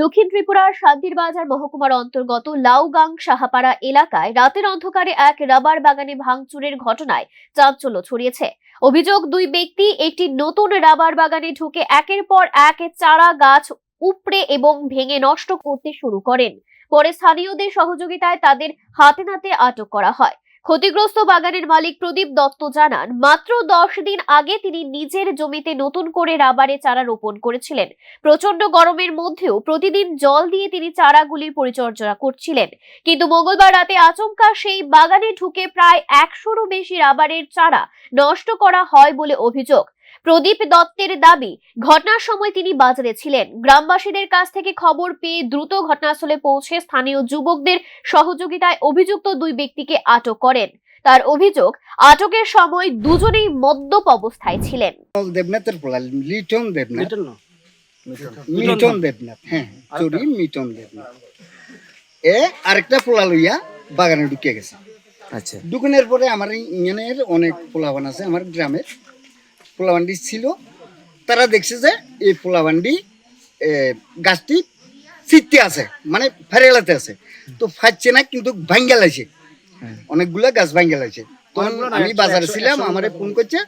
দক্ষিণ ত্রিপুরার শান্তিরবাজার মহকুমার অন্তর্গত লাউগাং সাহাপাড়া এলাকায় রাতের অন্ধকারে এক রাবার বাগানে ভাঙচুরের ঘটনায় চাঞ্চল্য ছড়িয়েছে। অভিযোগ, দুই ব্যক্তি একটি নতুন রাবার বাগানে ঢুকে একের পর এক চারা গাছ উপড়ে এবং ভেঙে নষ্ট করতে শুরু করেন। পরে স্থানীয়দের সহযোগিতায় তাদের হাতে নাতে আটক করা হয়। ক্ষতিগ্রস্ত বাগানের মালিক প্রদীপ দত্ত জানান, মাত্র 10 দিন আগে তিনি নিজের জমিতে নতুন করে রাবারে চারা রোপণ করেছিলেন। প্রচন্ড গরমের মধ্যেও প্রতিদিন জল দিয়ে তিনি চারাগুলির পরিচর্যা করছিলেন। কিন্তু মঙ্গলবার রাতে আচমকা সেই বাগানে ঢুকে প্রায় 100-রও বেশি রাবারের চারা নষ্ট করা হয় বলে অভিযোগ। প্রদীপ দত্তের দাবি, ঘটনার সময় তিনি বাজারে ছিলেন। গ্রামবাসীদের কাছ থেকে খবর পেয়ে দ্রুত ঘটনাস্থলে পৌঁছে স্থানীয় যুবকদের সহযোগিতায় অভিযুক্ত দুই ব্যক্তিকে আটক করেন। তার অভিযোগ, আটকের সময় দুজনেই মদ্যপ অবস্থায় ছিলেন। দেবনাথের পোলা লিটন দেবনাথ, হ্যাঁ চুরি মিটন দেবনাথ আরেকটা পোলা লইয়া বাগানে ঢুকে গেছে। আচ্ছা, ঢুকানোর পরে আমার ইউনিয়নের অনেক পোলাবান আছে, আমার গ্রামের পোলাবান্ডি ছিল। তারা দেখছে যে এই পোলাবান্ডি গাছটি ফিরতে আছে, মানে ফেরেলাতে আছে, তো ফাটছে না, কিন্তু ভাঙ্গা লাগছে, অনেকগুলা গাছ ভাঙ্গা লাগছে। তখন আমি বাজারে ছিলাম, আমারে ফোন করছে।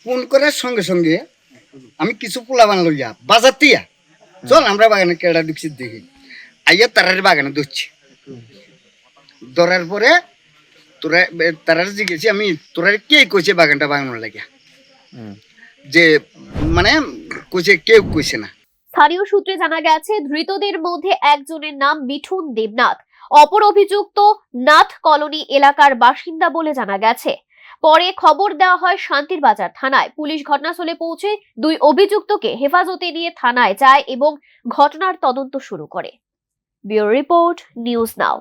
ফোন করার সঙ্গে সঙ্গে আমি কিছু পোলাবান লইয়া বাজার তিয়া চল আমরা বাগানে কেডা ঢুকছি দেখি, আইয়া তারার বাগানে ধরছি। ধরার পরে তারার জিজ্ঞেছি আমি, তোরা কে কইছে বাগানটা বাগানোর লাগিয়া, যে মানে কইছে, কেউ কইছে না। স্থানীয় সূত্রে জানা গেছে, ধৃতদের মধ্যে একজনের নাম মিঠুন দেবনাথ, অপর অভিযুক্ত নাথ কলোনি এলাকার বাসিন্দা বলে জানা গেছে। পরে খবর দেওয়া হয় শান্তিরবাজার থানায়। পুলিশ ঘটনাস্থলে পৌঁছে দুই অভিযুক্তকে হেফাজতে নিয়ে থানায় যায় এবং ঘটনার তদন্ত শুরু করে। Bureau report, news now.